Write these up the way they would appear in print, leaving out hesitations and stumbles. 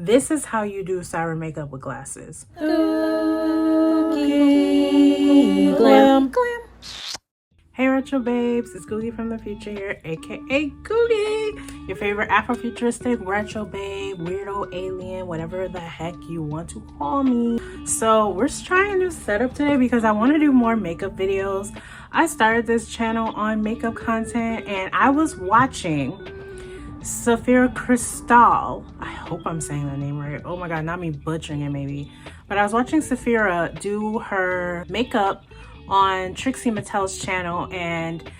This is how you do Siren makeup with glasses. GOOGii glam. Hey retro babes, it's GOOGii from the future here, aka GOOGii, your favorite Afrofuturistic retro babe, weirdo alien, whatever the heck you want to call me. So we're trying a new setup today because I want to do more makeup videos. I started this channel on makeup content and I was watching Safira Cristal. I hope I'm saying that name right. Oh my god, not me butchering it maybe. But I was watching Safira do her makeup on Trixie Mattel's channel, and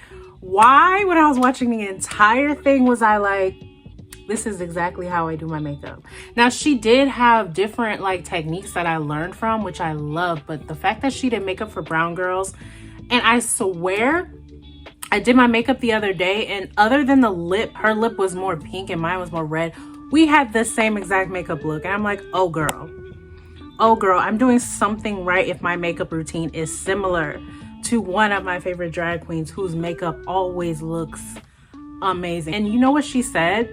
why when I was watching the entire thing was I like, this is exactly how I do my makeup. Now she did have different like techniques that I learned from, which I love, but the fact that she did makeup for brown girls, and I swear I did my makeup the other day, and other than the lip, her lip was more pink and mine was more red. We had the same exact makeup look, and I'm like, oh girl, I'm doing something right if my makeup routine is similar to one of my favorite drag queens whose makeup always looks amazing. And you know what she said?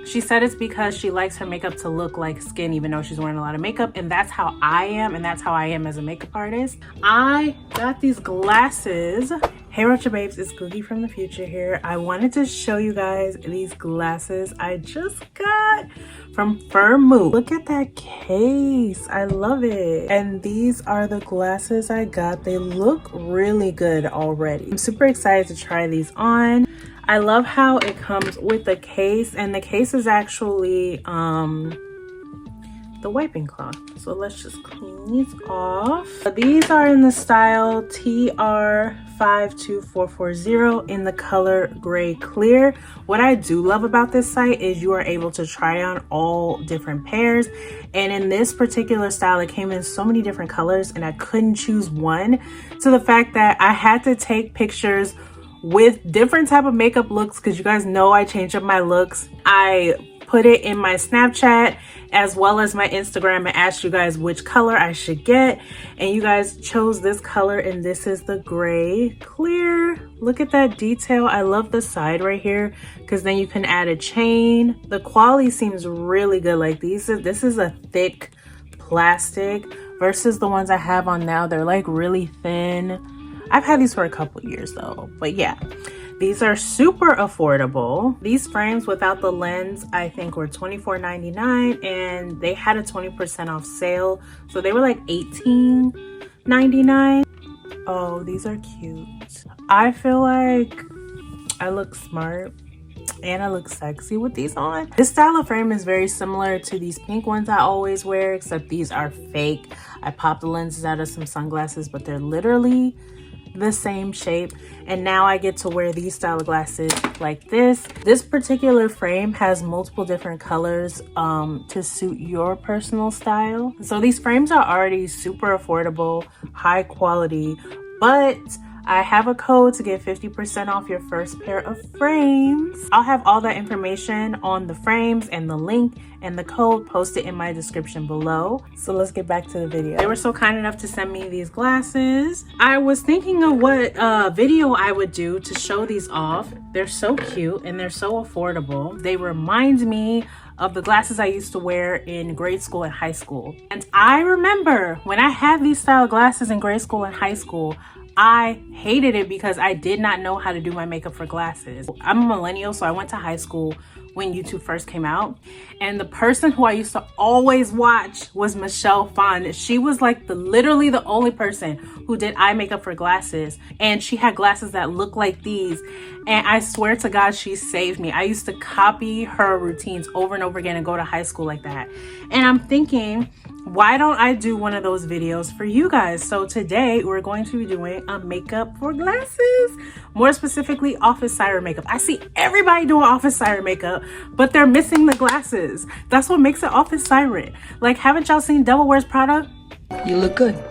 She said it's because she likes her makeup to look like skin even though she's wearing a lot of makeup, and that's how I am, and that's how I am as a makeup artist. I got these glasses. Hey retro babes, it's GOOGii from the future here. I wanted to show you guys these glasses I just got from Firmoo. Look at that case, I love it. And these are the glasses I got. They look really good already. I'm super excited to try these on. I love how it comes with the case, and the case is actually the wiping cloth. So let's just clean these off. These are in the style TR52440 in the color gray clear. What I do love about this site is you are able to try on all different pairs, and in this particular style it came in so many different colors and I couldn't choose one, to the fact that I had to take pictures with different type of makeup looks, because you guys know I change up my looks. I put it in my Snapchat as well as my Instagram and asked you guys which color I should get, and you guys chose this color, and this is the gray clear. Look at that detail. I love the side right here because then you can add a chain. The quality seems really good. Like this is a thick plastic versus the ones I have on now. They're like really thin. I've had these for a couple years though, but yeah, these are super affordable. These frames without the lens I think were $24.99, and they had a 20% off sale, so they were like $18.99. Oh, these are cute. I feel like I look smart and I look sexy with these on. This style of frame is very similar to these pink ones I always wear, except these are fake. I popped the lenses out of some sunglasses, but they're literally the same shape, and now I get to wear these style of glasses like this. This particular frame has multiple different colors to suit your personal style. So these frames are already super affordable, high quality, but I have a code to get 50% off your first pair of frames. I'll have all that information on the frames and the link and the code posted in my description below. So let's get back to the video. They were so kind enough to send me these glasses. I was thinking of what video I would do to show these off. They're so cute and they're so affordable. They remind me of the glasses I used to wear in grade school and high school. And I remember when I had these style glasses in grade school and high school, I hated it because I did not know how to do my makeup for glasses. I'm a millennial, so I went to high school when YouTube first came out, and the person who I used to always watch was Michelle Phan. She was like literally the only person who did eye makeup for glasses, and she had glasses that look like these, and I swear to God she saved me. I used to copy her routines over and over again and go to high school like that, and I'm thinking, why don't I do one of those videos for you guys? So today we're going to be doing a makeup for glasses, more specifically office siren makeup. I see everybody doing office siren makeup, but they're missing the glasses. That's what makes it office siren. Like, haven't y'all seen Devil Wears Prada? You look good.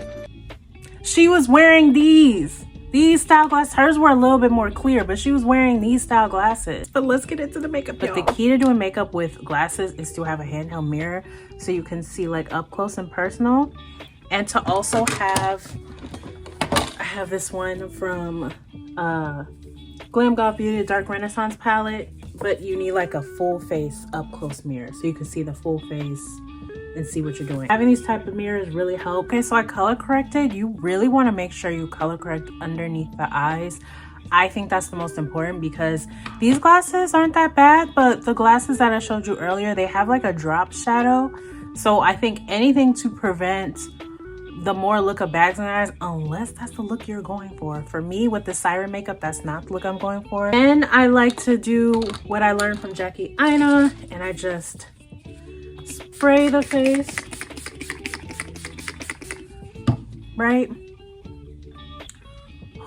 She was wearing these style glasses. Hers were a little bit more clear, but she was wearing these style glasses. But let's get into the makeup, y'all. But the key to doing makeup with glasses is to have a handheld mirror so you can see like up close and personal, and to also have, I have this one from Glam Goth Beauty Dark Renaissance palette, but you need like a full face up close mirror so you can see the full face and see what you're doing. Having these type of mirrors really help. Okay, so I color corrected. You really want to make sure you color correct underneath the eyes. I think that's the most important because these glasses aren't that bad, but the glasses that I showed you earlier, they have like a drop shadow. So I think anything to prevent the more look of bags in the eyes, unless that's the look you're going for. For me, with the Siren makeup, that's not the look I'm going for. And I like to do what I learned from Jackie Aina, and I just spray the face, right?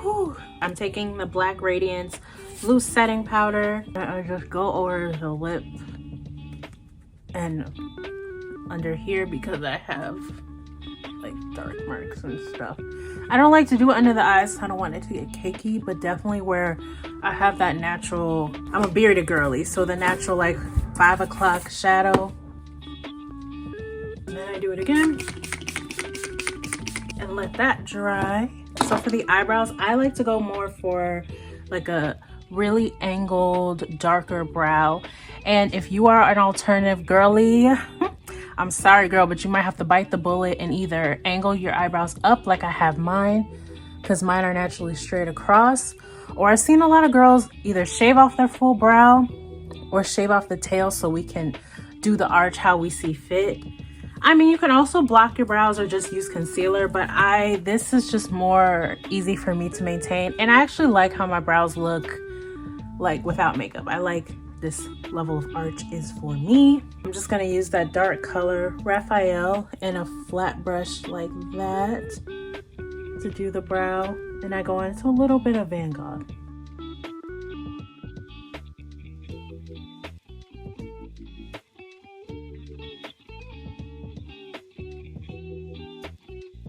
Whew. I'm taking the Black Radiance loose setting powder. I just go over the lip and under here because I have like dark marks and stuff. I don't like to do it under the eyes. I don't want it to get cakey, but definitely where I have that natural, I'm a bearded girly, so the natural like 5 o'clock shadow. And then I do it again and let that dry. So for the eyebrows, I like to go more for like a really angled, darker brow. And if you are an alternative girly, I'm sorry girl, but you might have to bite the bullet and either angle your eyebrows up like I have mine, because mine are naturally straight across, or I've seen a lot of girls either shave off their full brow or shave off the tail so we can do the arch how we see fit. I mean, you can also block your brows or just use concealer, but this is just more easy for me to maintain. And I actually like how my brows look like without makeup. I like this level of arch is for me. I'm just gonna use that dark color Raphael and a flat brush like that to do the brow. And I go into a little bit of Van Gogh.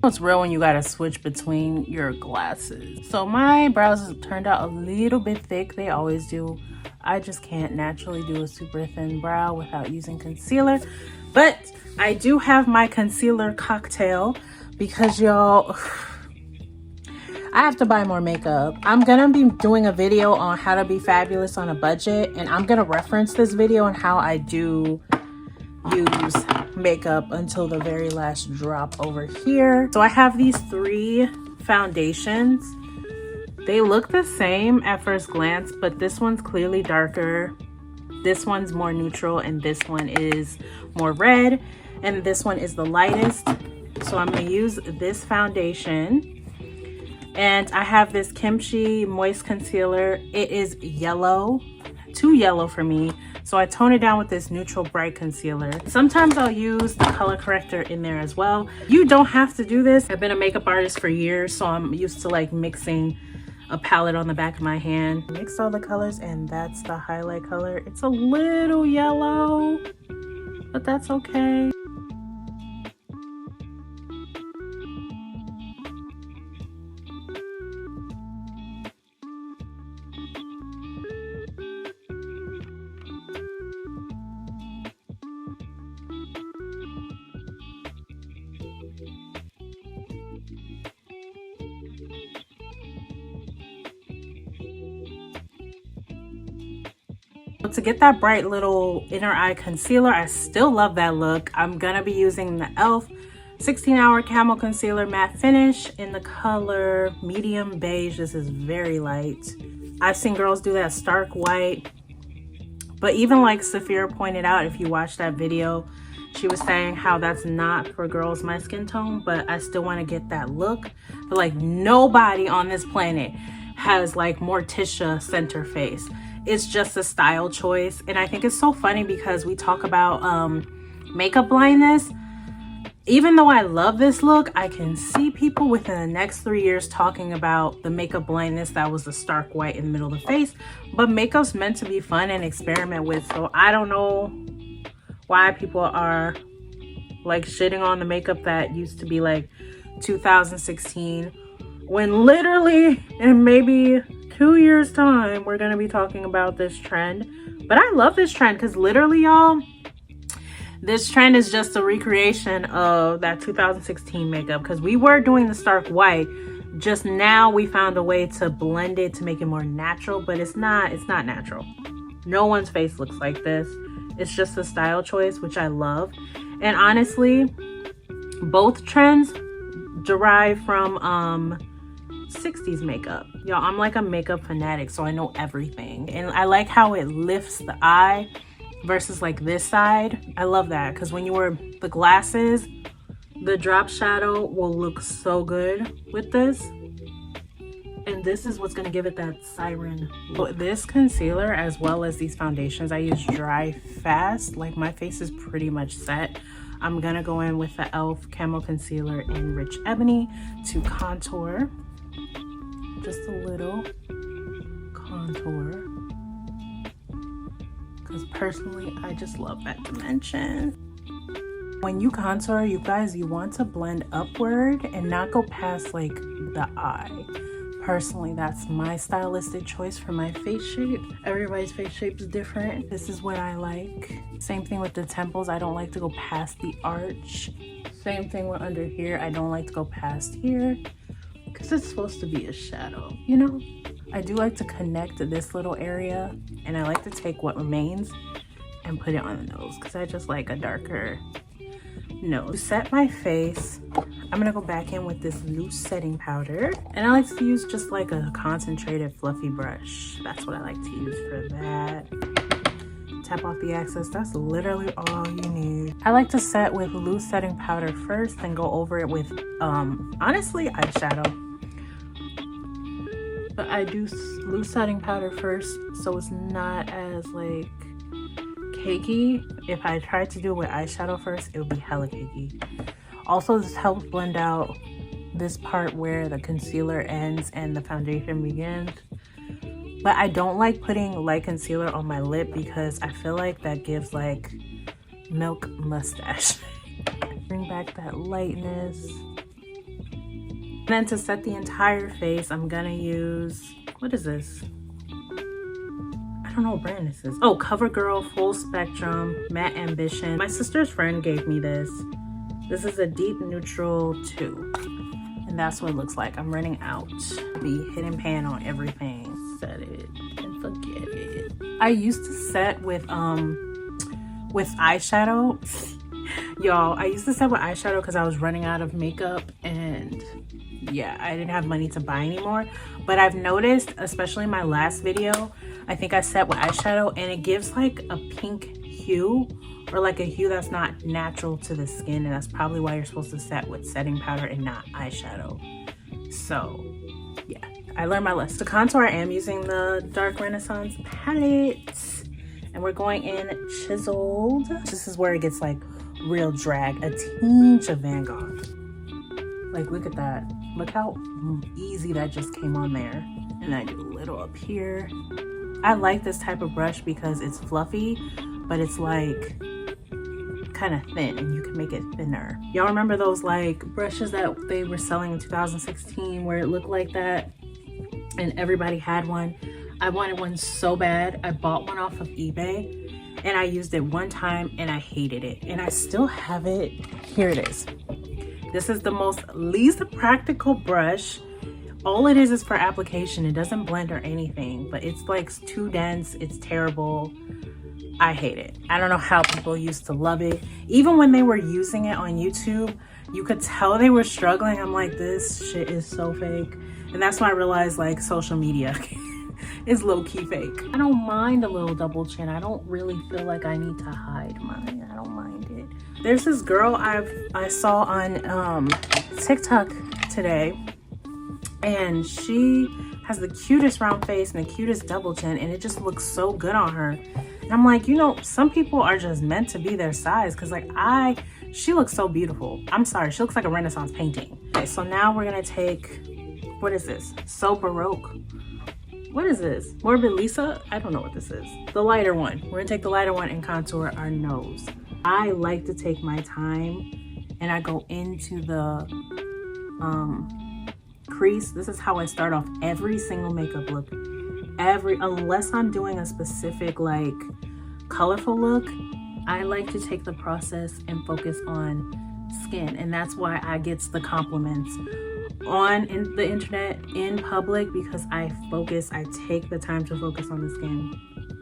It's real when you gotta switch between your glasses. So my brows turned out a little bit thick. They always do. I just can't naturally do a super thin brow without using concealer. But I do have my concealer cocktail because y'all, I have to buy more makeup. I'm gonna be doing a video on how to be fabulous on a budget, and I'm gonna reference this video on how I do use makeup until the very last drop over here. So I have these 3 foundations. They look the same at first glance, but this one's clearly darker, this one's more neutral, and this one is more red, and this one is the lightest. So I'm gonna use this foundation, and I have this Kimchi Moist Concealer. It is yellow, too yellow for me, so I tone it down with this neutral bright concealer. Sometimes I'll use the color corrector in there as well. You don't have to do this. I've been a makeup artist for years, so I'm used to like mixing a palette on the back of my hand. Mix all the colors, and that's the highlight color. It's a little yellow, but that's okay. To get that bright little inner eye concealer, I still love that look. I'm gonna be using the e.l.f. 16-hour Camo Concealer Matte Finish in the color medium beige. This is very light. I've seen girls do that stark white, but even like Saphira pointed out, if you watch that video, she was saying how that's not for girls my skin tone, but I still want to get that look. But like nobody on this planet has like Morticia center face. It's just a style choice. And I think it's so funny because we talk about makeup blindness. Even though I love this look, I can see people within the next 3 years talking about the makeup blindness that was the stark white in the middle of the face. But makeup's meant to be fun and experiment with. So I don't know why people are like shitting on the makeup that used to be like 2016, when literally in maybe 2 years time we're gonna be talking about this trend. But I love this trend because literally, y'all, this trend is just a recreation of that 2016 makeup, because we were doing the stark white, just now we found a way to blend it to make it more natural. But it's not natural. No one's face looks like this. It's just a style choice, which I love. And honestly, both trends derive from 60s makeup. Y'all, I'm like a makeup fanatic, so I know everything. And I like how it lifts the eye versus like this side. I love that because when you wear the glasses, the drop shadow will look so good with this. And this is what's gonna give it that Siren look. This concealer, as well as these foundations, I use dry fast. Like my face is pretty much set. I'm gonna go in with the e.l.f. Camo Concealer in Rich Ebony to contour. Just a little contour. Because personally, I just love that dimension. When you contour, you guys, you want to blend upward and not go past like the eye. Personally, that's my stylistic choice for my face shape. Everybody's face shape is different. This is what I like. Same thing with the temples. I don't like to go past the arch. Same thing with under here. I don't like to go past here because it's supposed to be a shadow, you know? I do like to connect this little area, and I like to take what remains and put it on the nose because I just like a darker nose. To set my face, I'm gonna go back in with this loose setting powder, and I like to use just like a concentrated fluffy brush. That's what I like to use for that. Tap off the excess. That's literally all you need. I like to set with loose setting powder first, then go over it with honestly eyeshadow. But I do loose setting powder first so it's not as like cakey. If I tried to do it with eyeshadow first, it would be hella cakey. Also, this helps blend out this part where the concealer ends and the foundation begins. But I don't like putting light concealer on my lip because I feel like that gives like milk mustache. Bring back that lightness. And then to set the entire face, I'm gonna use, what is this? I don't know what brand this is. Oh, CoverGirl Full Spectrum Matte Ambition. My sister's friend gave me this. This is a deep neutral 2. And that's what it looks like. I'm running out. The hidden pan on everything. Set it and forget it. I used to set with eyeshadow. Y'all, I used to set with eyeshadow because I was running out of makeup, and yeah, I didn't have money to buy anymore. But I've noticed, especially in my last video, I think I set with eyeshadow and it gives like a pink hue, or like a hue that's not natural to the skin, and that's probably why you're supposed to set with setting powder and not eyeshadow. So yeah, I learned my lesson. To contour, I am using the Dark Renaissance palette, and we're going in chiseled. This is where it gets like real drag, a tinge of Van Gogh. Like, look at that. Look how easy that just came on there. And I do a little up here. I like this type of brush because it's fluffy, but it's like kind of thin, and you can make it thinner. Y'all remember those like brushes that they were selling in 2016 where it looked like that and everybody had one? I wanted one so bad. I bought one off of eBay and I used it one time and I hated it, and I still have it. Here it is. This is the least practical brush. All it is for application. It doesn't blend or anything, but it's like too dense. It's terrible. I hate it. I don't know how people used to love it. Even when they were using it on YouTube, you could tell they were struggling. I'm like, this shit is so fake. And that's when I realized like social media is low-key fake. I don't mind a little double chin. I don't really feel like I need to hide mine. I don't mind it. There's this girl I saw on TikTok today, and she has the cutest round face and the cutest double chin, and it just looks so good on her. And I'm like, you know, some people are just meant to be their size, because like she looks so beautiful. I'm sorry, she looks like a Renaissance painting. Okay, so now we're gonna take, what is this? So Baroque. What is this? Morbid Lisa? I don't know what this is. The lighter one. We're gonna take the lighter one and contour our nose. I like to take my time and I go into the crease. This is how I start off every single makeup look. Unless I'm doing a specific like colorful look, I like to take the process and focus on skin. And that's why I get the compliments on the internet, in public, because I take the time to focus on the skin.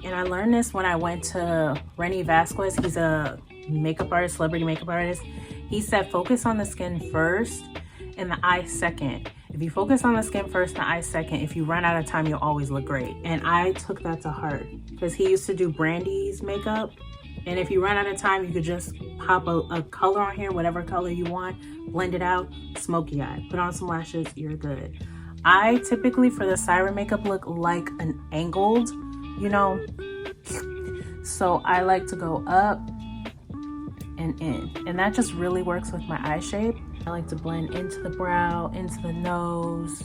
And I learned this when I went to Renny Vasquez. He's a makeup artist, celebrity makeup artist. He said focus on the skin first and the eye second. If you focus on the skin first and the eye second, if you run out of time, you'll always look great. And I took that to heart because he used to do Brandy's makeup. And if you run out of time, you could just pop a color on here, whatever color you want, blend it out, smoky eye, put on some lashes, you're good. I typically, for the Siren makeup look, like an angled, you know, so I like to go up and in, and that just really works with my eye shape. I like to blend into the brow, into the nose,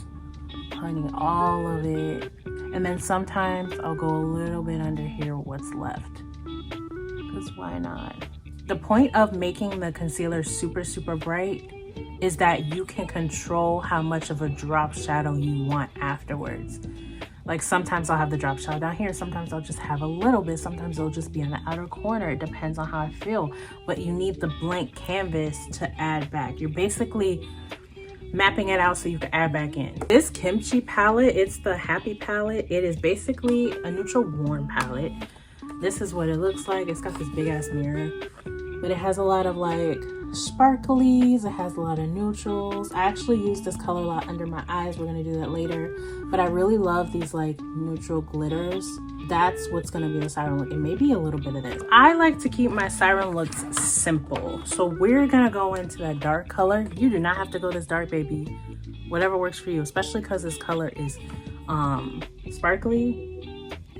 blending all of it, and then sometimes I'll go a little bit under here what's left, because why not? The point of making the concealer super, super bright is that you can control how much of a drop shadow you want afterwards. Like sometimes I'll have the drop shadow down here, sometimes I'll just have a little bit, sometimes it'll just be in the outer corner. It depends on how I feel, but you need the blank canvas to add back. You're basically mapping it out so you can add back in. This Kimchi palette, it's the Happy palette. It is basically a neutral warm palette. This is what it looks like. It's got this big ass mirror, but it has a lot of like sparklies, it has a lot of neutrals. I actually use this color a lot under my eyes. We're gonna do that later, but I really love these like neutral glitters. That's what's gonna be the Siren look, and maybe a little bit of this. I like to keep my Siren looks simple, so we're gonna go into that dark color. You do not have to go this dark, baby. Whatever works for you, especially because this color is sparkly.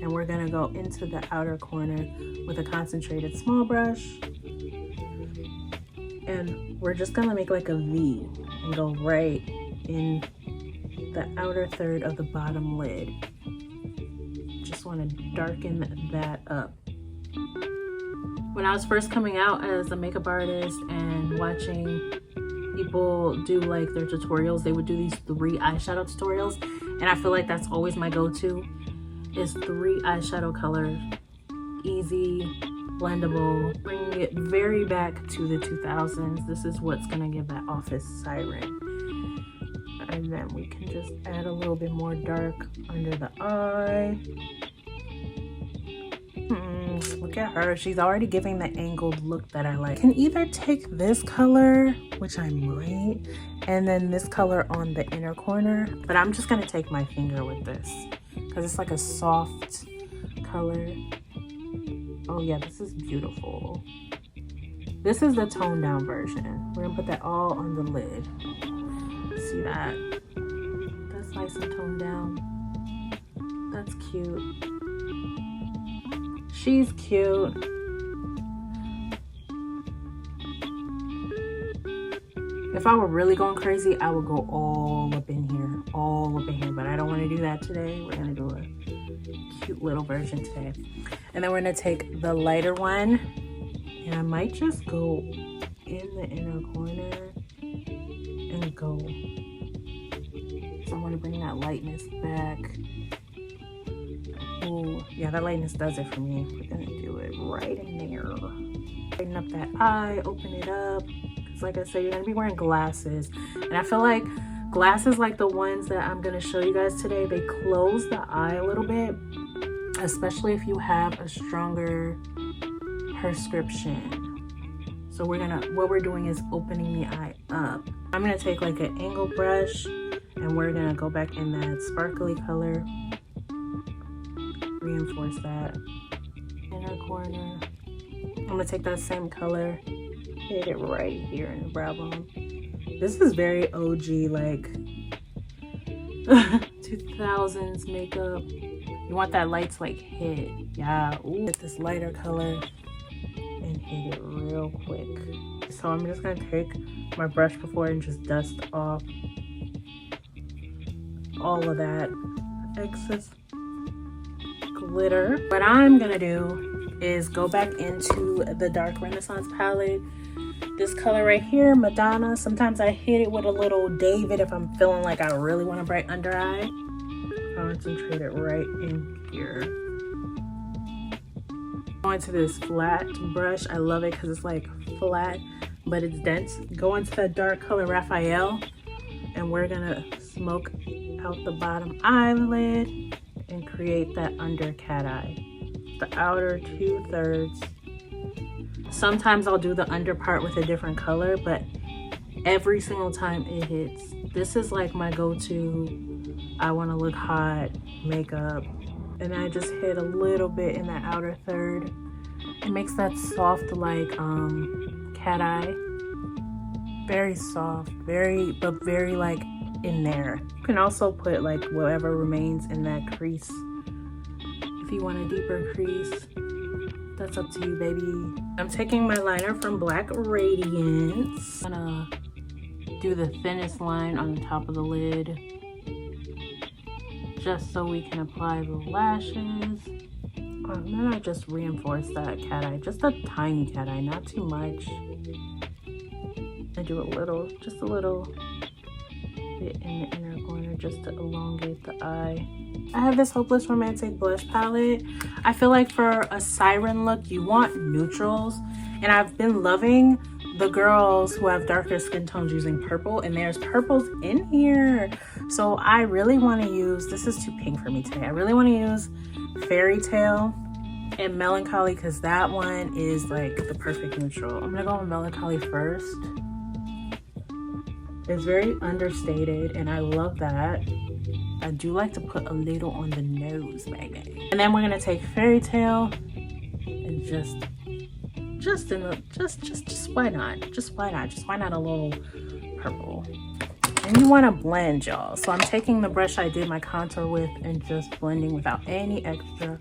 And we're gonna go into the outer corner with a concentrated small brush. And we're just gonna make like a V and go right in the outer third of the bottom lid. Just wanna darken that up. When I was first coming out as a makeup artist and watching people do like their tutorials, they would do these 3 eyeshadow tutorials. And I feel like that's always my go-to, is 3 eyeshadow colors. Easy, blendable, bringing it very back to the 2000s. This is what's gonna give that office Siren. And then we can just add a little bit more dark under the eye. Look at her, she's already giving the angled look that I like. I can either take this color, which I might, and then this color on the inner corner, but I'm just gonna take my finger with this because it's like a soft color. Oh yeah, this is beautiful. This is the toned down version. We're gonna put that all on the lid. See that? That's nice and toned down. That's cute. She's cute. If I were really going crazy, I would go all up in here, but I don't want to do that today. We're gonna do a cute little version today. And then we're gonna take the lighter one, and I might just go in the inner corner and go. So I want to bring that lightness back. Oh, yeah, that lightness does it for me. We're gonna do it right in there. Brighten up that eye, open it up. Because like I said, you're gonna be wearing glasses. And I feel like glasses like the ones that I'm gonna show you guys today, they close the eye a little bit, especially if you have a stronger prescription. So what we're doing is opening the eye up. I'm gonna take like an angle brush and we're gonna go back in that sparkly color. Reinforce that inner corner. I'm gonna take that same color, hit it right here in the brow bone. This is very OG, like 2000s makeup. You want that light to like hit. Yeah, ooh. Get this lighter color and hit it real quick. So I'm just gonna take my brush before and just dust off all of that excess glitter. What I'm gonna do is go back into the Dark Renaissance palette. This color right here, Madonna. Sometimes I hit it with a little David if I'm feeling like I really want a bright under eye. Concentrate it right in here. Going to this flat brush. I love it because it's like flat, but it's dense. Go into that dark color Raphael, and we're gonna smoke out the bottom eyelid and create that under cat eye. The outer 2/3. Sometimes I'll do the under part with a different color, but every single time it hits. This is like my go-to, I want to look hot makeup. And I just hit a little bit in the outer third. It makes that soft like cat eye. Very soft, but very like in there. You can also put like whatever remains in that crease. If you want a deeper crease, that's up to you, baby. I'm taking my liner from Black Radiance. I'm gonna do the thinnest line on the top of the lid, just so we can apply the lashes. And then I just reinforce that cat eye, just a tiny cat eye, not too much. I do a little, just a little bit in the inner corner just to elongate the eye. I have this Hopeless Romantic blush palette. I feel like for a Siren look, you want neutrals. And I've been loving the girls who have darker skin tones using purple, and there's purples in here. So I really want to use, this is too pink for me today. I really want to use Fairy Tale and Melancholy because that one is like the perfect neutral. I'm gonna go with Melancholy first. It's very understated and I love that. I do like to put a little on the nose, baby. And then we're gonna take Fairy Tale and just why not? Just why not a little purple? And you want to blend, y'all. So I'm taking the brush I did my contour with and just blending without any extra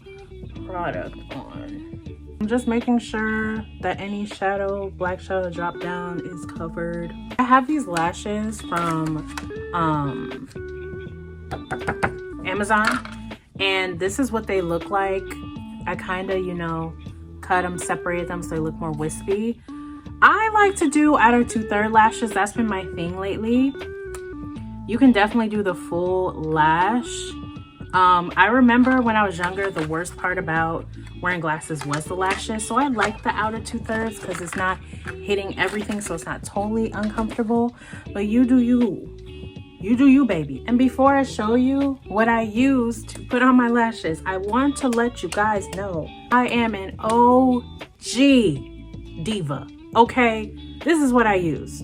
product on. I'm just making sure that any shadow, black shadow drop down is covered. I have these lashes from Amazon, and this is what they look like. I kind of, you know, cut them, separate them so they look more wispy. I like to do outer 2/3 lashes. That's been my thing lately. You can definitely do the full lash. I remember when I was younger, the worst part about wearing glasses was the lashes. So I like the outer 2/3 because it's not hitting everything, so it's not totally uncomfortable. But you do you. You do you, baby. And before I show you what I use to put on my lashes, I want to let you guys know I am an OG diva, okay? This is what I use.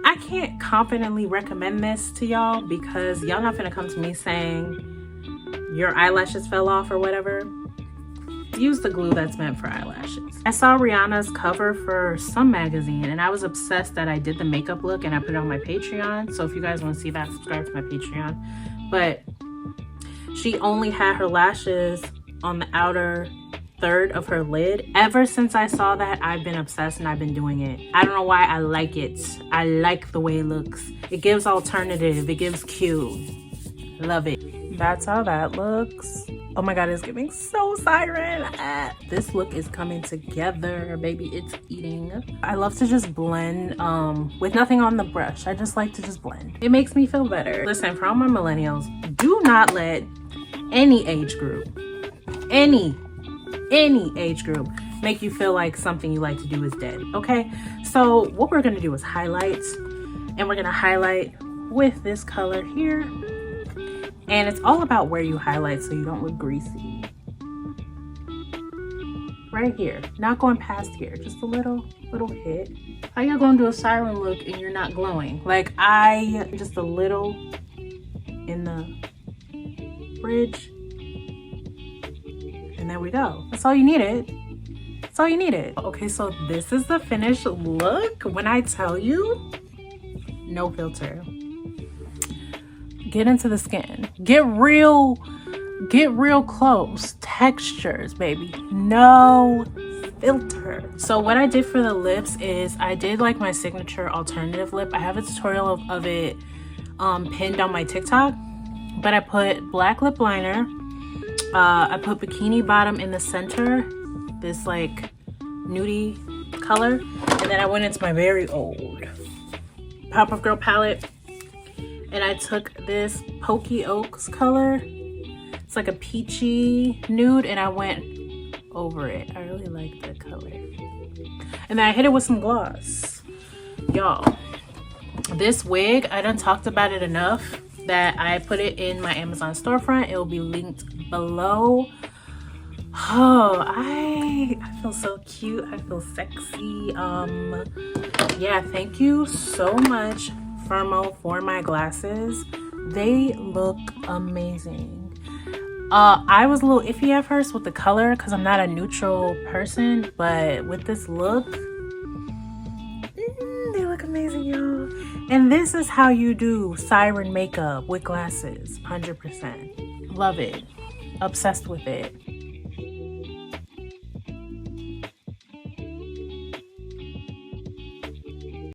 I can't confidently recommend this to y'all because y'all not gonna come to me saying your eyelashes fell off or whatever. Use the glue that's meant for eyelashes. I saw Rihanna's cover for some magazine and I was obsessed that I did the makeup look and I put it on my Patreon. So if you guys want to see that, subscribe to my Patreon. But she only had her lashes on the outer third of her lid. Ever since I saw that, I've been obsessed and I've been doing it. I don't know why, I like it. I like the way it looks. It gives alternative, it gives cute. Love it. That's how that looks. Oh my god, it's giving so Siren. This look is coming together, baby. It's eating. I love to just blend with nothing on the brush. I just like to just blend. It makes me feel better. Listen, for all my millennials, do not let any age group, any age group make you feel like something you like to do is dead, okay? So what we're gonna do is highlight, and we're gonna highlight with this color here. And it's all about where you highlight so you don't look greasy. Right here, not going past here, just a little hit. How you gonna do a Siren look and you're not glowing? Like just a little in the bridge. And there we go. That's all you needed. That's all you needed. Okay, so this is the finished look. When I tell you, no filter. Get into the skin. Get real close. Textures, baby. No filter. So what I did for the lips is I did like my signature alternative lip. I have a tutorial of it pinned on my TikTok. But I put black lip liner. I put bikini bottom in the center. This like nudie color. And then I went into my very old Pop-Up Girl palette. And I took this Pokey Oaks color. It's like a peachy nude and I went over it. I really like the color. And then I hit it with some gloss. Y'all, this wig, I done talked about it enough that I put it in my Amazon storefront. It will be linked below. Oh, I feel so cute. I feel sexy. Yeah, thank you so much, Firmoo, for my glasses. They look amazing. I was a little iffy at first with the color because I'm not a neutral person, but with this look, they look amazing, y'all. And this is how you do Siren makeup with glasses, 100%. Love it. Obsessed with it.